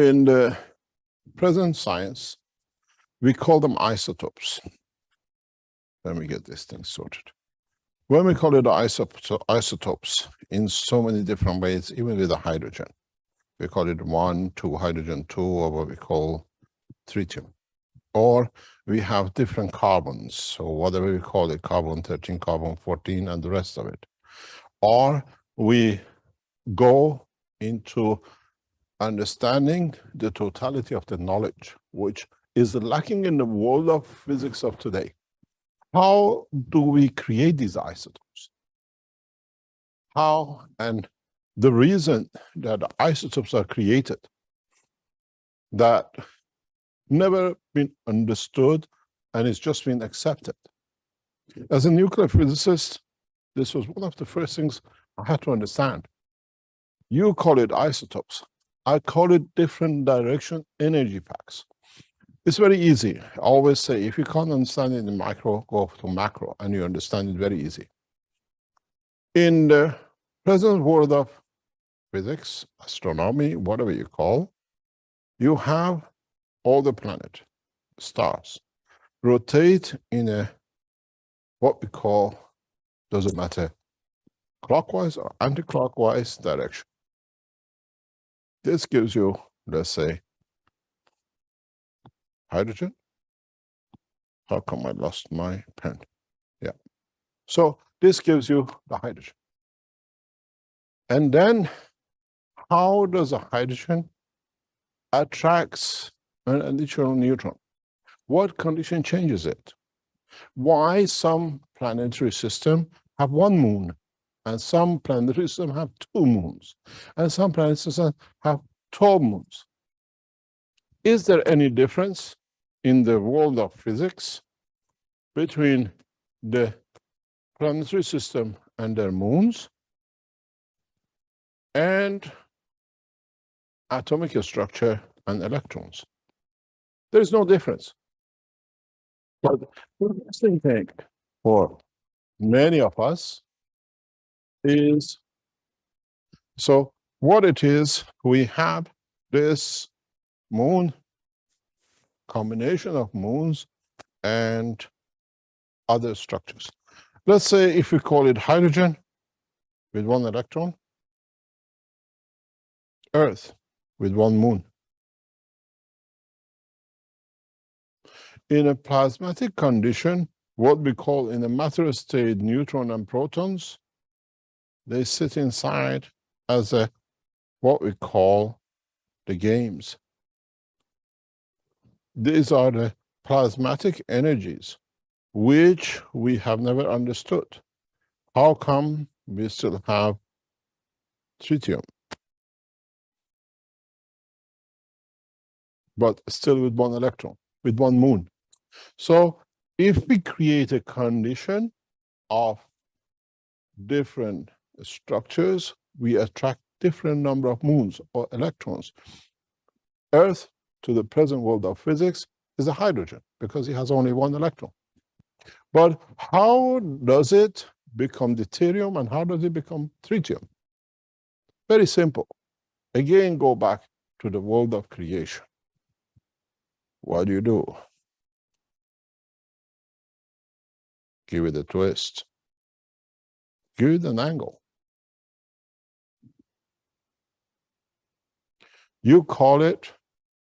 In the present science, we call them isotopes. Let me get this thing sorted. When we call it isotopes in so many different ways, even with the hydrogen, we call it 1, 2, hydrogen 2, or what we call tritium. Or we have different carbons, so whatever we call it, carbon 13, carbon 14, and the rest of it. Or we go into understanding the totality of the knowledge, which is lacking in the world of physics of today. How do we create these isotopes? How? And the reason that isotopes are created that never been understood and it's just been accepted. As a nuclear physicist, this was one of the first things I had to understand. You call it isotopes. I call it different direction energy packs. It's very easy. I always say, if you can't understand it in micro, go to macro, and you understand it very easy. In the present world of physics, astronomy, whatever you call, you have all the planet, stars, rotate in a, what we call, doesn't matter, clockwise or anti-clockwise direction. This gives you, let's say, hydrogen. How come I lost my pen? Yeah. So this gives you the hydrogen. And then how does a hydrogen attracts an additional neutron? What condition changes it? Why some planetary system have 1 moon, and some planetary system have 2 moons, and some planetary systems have 12 moons? Is there any difference in the world of physics between the planetary system and their moons and atomic structure and electrons? There is no difference. But the interesting thing for many of us is, so what it is, we have this moon, combination of moons and other structures. Let's say if we call it hydrogen with 1 electron, Earth with 1 moon. In a plasmatic condition, what we call in a matter state neutron and protons, they sit inside as a, what we call the games. These are the plasmatic energies which we have never understood. How come we still have tritium, but still with 1 electron, with 1 moon? So if we create a condition of different structures, we attract different number of moons or electrons. Earth, to the present world of physics, is a hydrogen because it has only 1 electron. But how does it become deuterium and how does it become tritium? Very simple. Again, go back to the world of creation. What do? Give it a twist. Give it an angle. You call it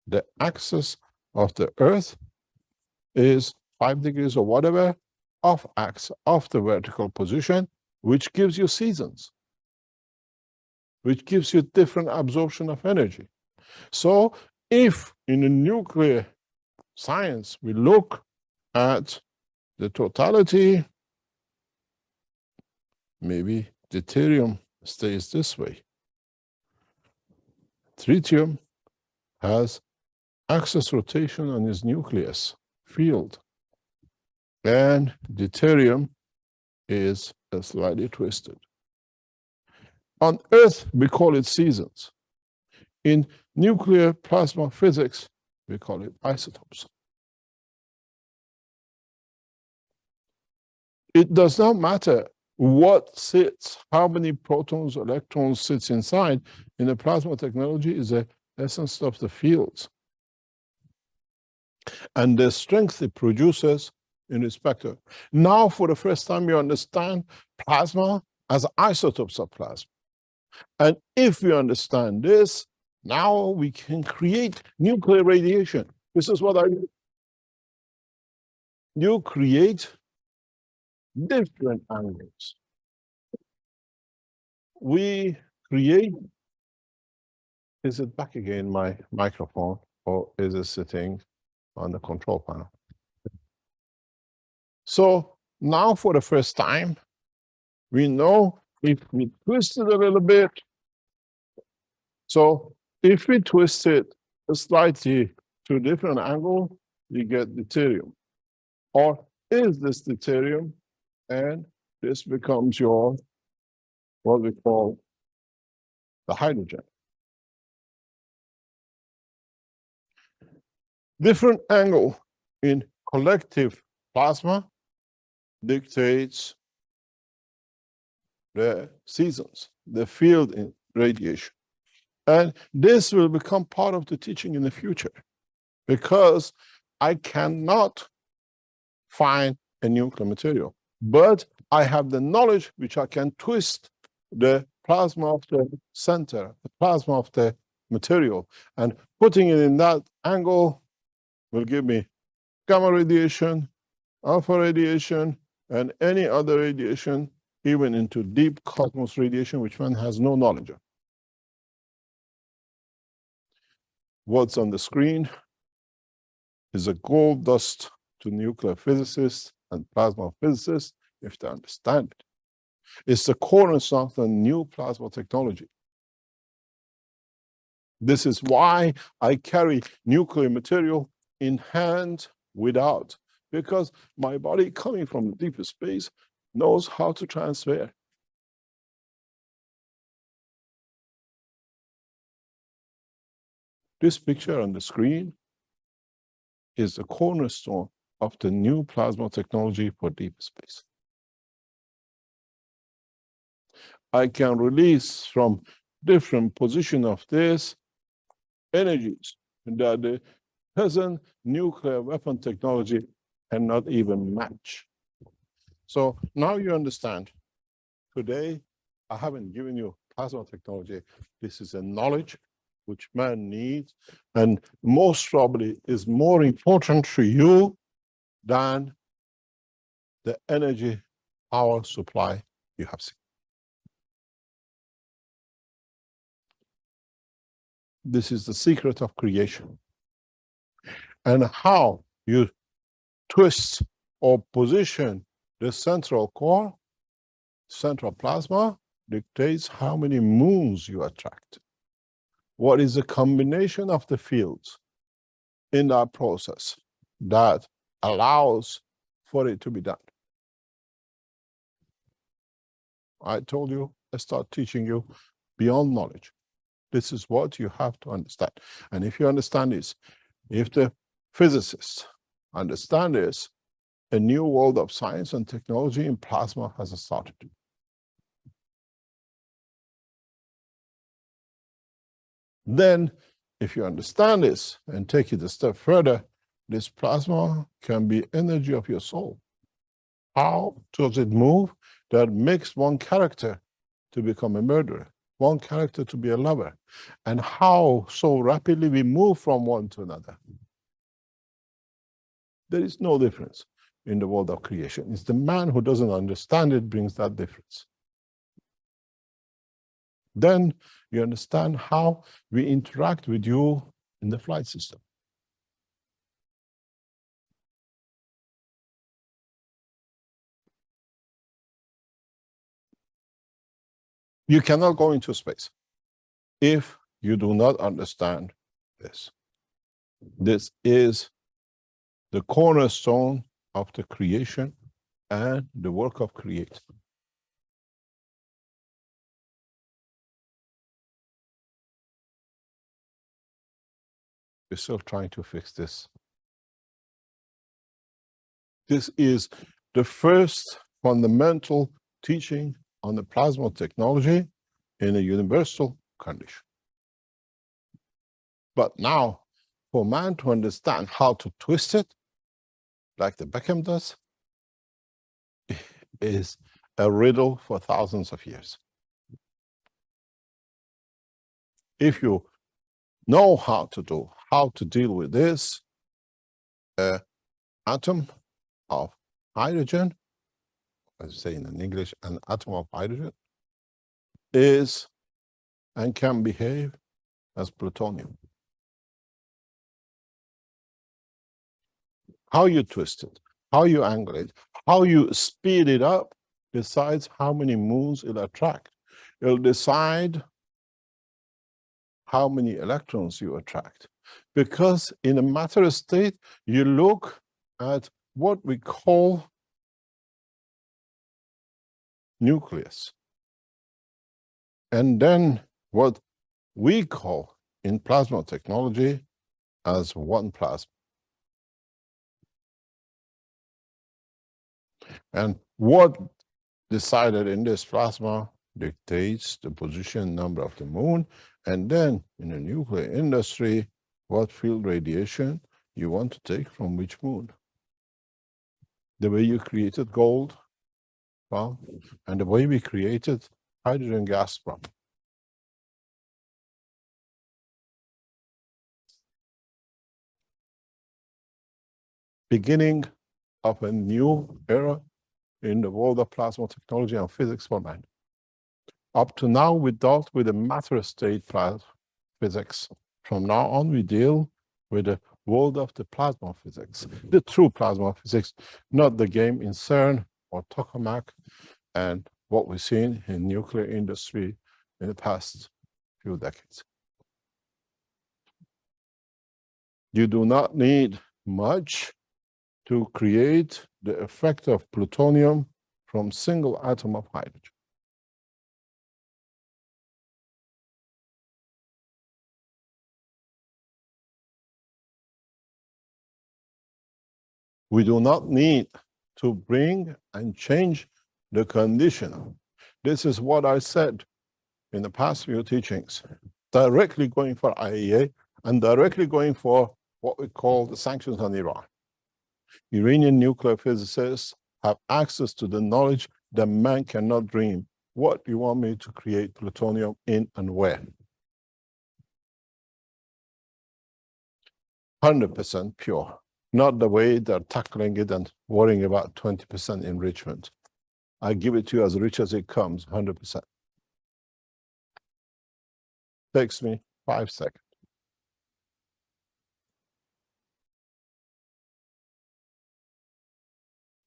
the axis of the Earth is 5 degrees or whatever off axis of the vertical position, which gives you seasons, which gives you different absorption of energy. So if in a nuclear science we look at the totality, maybe deuterium stays this way. Tritium has axis rotation on its nucleus field, and deuterium is slightly twisted. On Earth, we call it seasons. In nuclear plasma physics, we call it isotopes. It does not matter what sits, how many protons, electrons sits inside. In the plasma technology is a essence of the fields, and the strength it produces in respect to. Now, for the first time, you understand plasma as isotopes of plasma. And if we understand this, now we can create nuclear radiation. This is what I do. You create different angles. We create, is it back again, my microphone, or is it sitting on the control panel? So now for the first time, we know if we twist it a little bit. So if we twist it slightly to a different angle, you get deuterium. Or is this deuterium? And this becomes your, what we call the hydrogen. Different angle in collective plasma dictates the seasons, the field in radiation. And this will become part of the teaching in the future, because I cannot find a nuclear material, but I have the knowledge which I can twist the plasma of the center, the plasma of the material, and putting it in that angle will give me gamma radiation, alpha radiation, and any other radiation, even into deep cosmos radiation, which one has no knowledge of. What's on the screen is a gold dust to nuclear physicists and plasma physicists, if they understand it. It's the cornerstone of the new plasma technology. This is why I carry nuclear material in hand without, because my body coming from the deeper space knows how to transfer. This picture on the screen is the cornerstone of the new plasma technology for deep space. I can release from different position of this energies that the present nuclear weapon technology cannot even match. So now you understand. Today, I haven't given you plasma technology. This is a knowledge which man needs, and most probably is more important to you than the energy power supply you have seen. This is the secret of creation. And how you twist or position the central core, central plasma, dictates how many moons you attract. What is the combination of the fields in that process that allows for it to be done? I told you, I start teaching you beyond knowledge. This is what you have to understand. And if you understand this, if the physicists understand this, a new world of science and technology in plasma has started. Then, if you understand this and take it a step further, this plasma can be energy of your soul. How does it move? That makes one character to become a murderer, one character to be a lover, and how so rapidly we move from one to another. There is no difference in the world of creation. It's the man who doesn't understand it brings that difference. Then you understand how we interact with you in the flight system. You cannot go into space if you do not understand this. This is the cornerstone of the creation and the work of creation. We're still trying to fix this. This is the first fundamental teaching on the plasma technology in a universal condition. But now, for man to understand how to twist it, like the Beckham does, is a riddle for thousands of years. If you know how to deal with this atom of hydrogen, as I say in English, an atom of hydrogen is and can behave as plutonium. How you twist it, how you angle it, how you speed it up decides how many moons it'll attract. It'll decide how many electrons you attract. Because in a matter state, you look at what we call nucleus. And then what we call in plasma technology as one plasma. And what decided in this plasma dictates the position number of the moon, and then in the nuclear industry, what field radiation you want to take from which moon. The way you created gold, well, and the way we created hydrogen gas from. Beginning of a new era in the world of plasma technology and physics for man. Up to now, we dealt with the matter state physics. From now on, we deal with the world of the plasma physics, the true plasma physics, not the game in CERN or tokamak and what we've seen in nuclear industry in the past few decades. You do not need much to create the effect of plutonium from single atom of hydrogen. We do not need to bring and change the condition. This is what I said in the past few teachings, directly going for IAEA and directly going for what we call the sanctions on Iran. Iranian nuclear physicists have access to the knowledge that man cannot dream. What do you want me to create plutonium in and where? 100% pure. Not the way they're tackling it and worrying about 20% enrichment. I give it to you as rich as it comes, 100%. Takes me 5 seconds.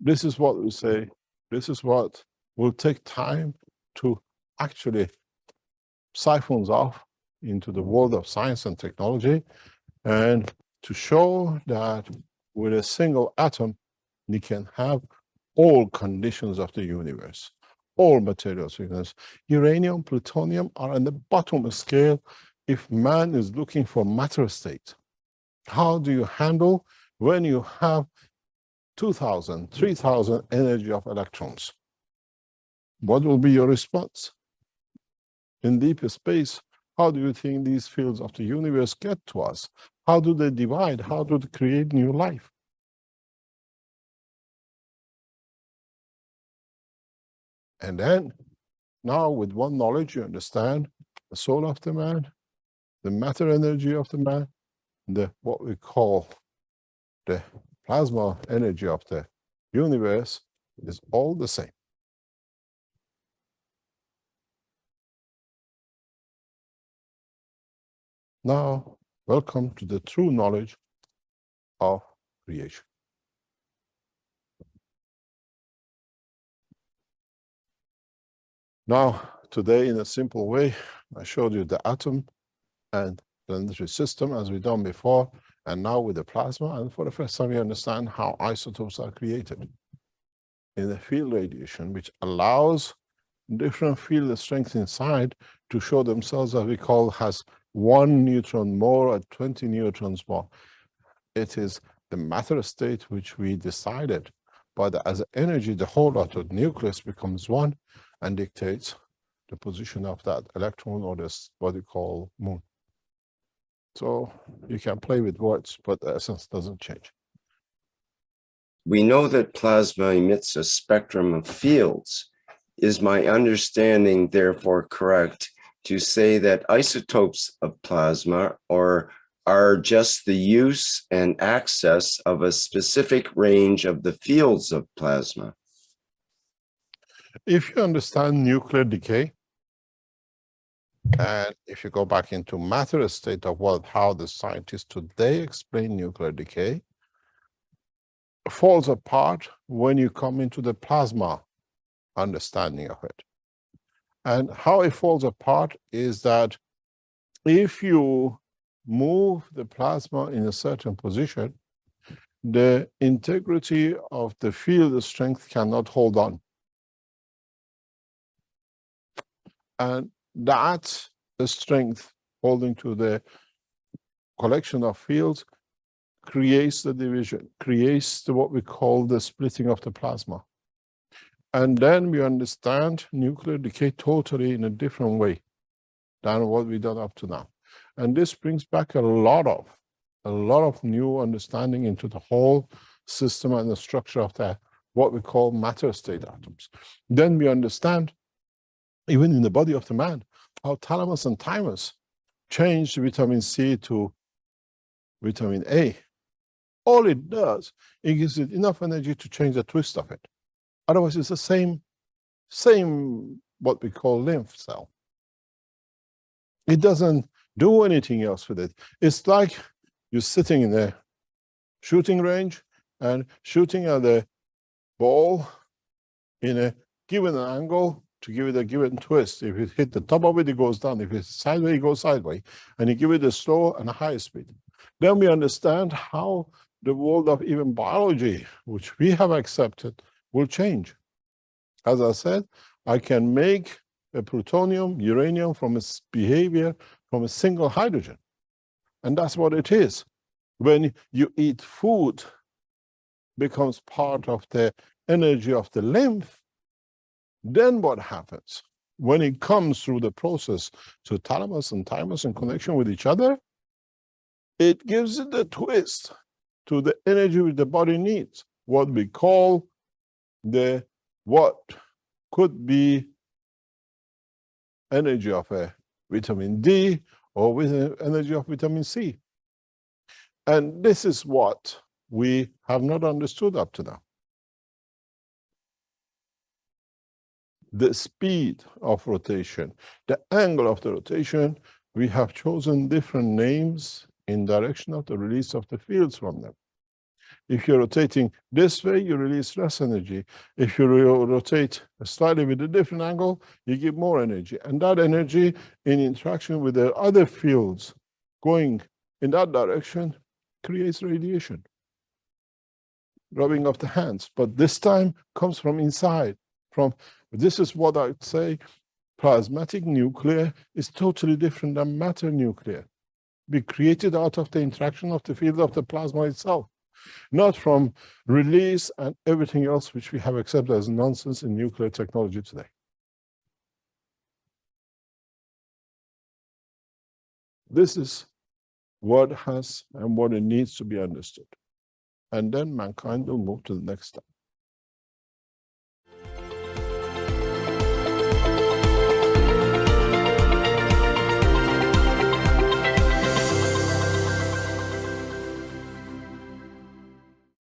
This is what we say. This is what will take time to actually siphon off into the world of science and technology, and to show that with a single atom, you can have all conditions of the universe, all materials. Uranium, plutonium are on the bottom scale if man is looking for matter state. How do you handle when you have 2,000, 3,000 energy of electrons? What will be your response? In deep space, how do you think these fields of the universe get to us? How do they divide? How do they create new life? And then, now with one knowledge, you understand the soul of the man, the matter energy of the man, what we call the plasma energy of the universe is all the same. Now, welcome to the true knowledge of creation. Now, today, in a simple way, I showed you the atom and the planetary system as we've done before, and now with the plasma, and for the first time you understand how isotopes are created in the field radiation, which allows different field strengths inside to show themselves, as we call, has 1 neutron more or 20 neutrons more. It is the matter state which we decided, but as energy, the whole lot of nucleus becomes one and dictates the position of that electron or this, what we call moon. So you can play with words, but the essence doesn't change. We know that plasma emits a spectrum of fields. Is my understanding therefore correct to say that isotopes of plasma are just the use and access of a specific range of the fields of plasma? If you understand nuclear decay, and if you go back into matter state of how the scientists today explain nuclear decay, falls apart when you come into the plasma understanding of it. And how it falls apart is that if you move the plasma in a certain position, the integrity of the field strength cannot hold on. And that the strength holding to the collection of fields creates the division, creates what we call the splitting of the plasma. And then we understand nuclear decay totally in a different way than what we've done up to now. And this brings back a lot of new understanding into the whole system and the structure of what we call matter state atoms. Then we understand, even in the body of the man, how thalamus and thymus change vitamin C to vitamin A. All it does, it gives it enough energy to change the twist of it. Otherwise, it's the same what we call lymph cell. It doesn't do anything else with it. It's like you're sitting in a shooting range and shooting at a ball in a given angle to give it a given twist. If it hit the top of it, it goes down. If it's sideways, it goes sideways. And you give it a slow and a high speed. Then we understand how the world of even biology, which we have accepted, will change. As I said, I can make a plutonium, uranium from its behavior from a single hydrogen. And that's what it is. When you eat food, becomes part of the energy of the lymph, then what happens? When it comes through the process to thalamus and thymus in connection with each other, it gives it a twist to the energy which the body needs, what we call what could be energy of a vitamin D or with energy of vitamin C. And this is what we have not understood up to now. The speed of rotation, the angle of the rotation, we have chosen different names in direction of the release of the fields from them. If you're rotating this way, you release less energy. If you rotate slightly with a different angle, you give more energy. And that energy in interaction with the other fields going in that direction creates radiation, rubbing of the hands. But this time comes from inside. This is what I'd say, plasmatic nuclear is totally different than matter nuclear. Be created out of the interaction of the field of the plasma itself, not from release and everything else which we have accepted as nonsense in nuclear technology today. This is what has and what it needs to be understood. And then mankind will move to the next step.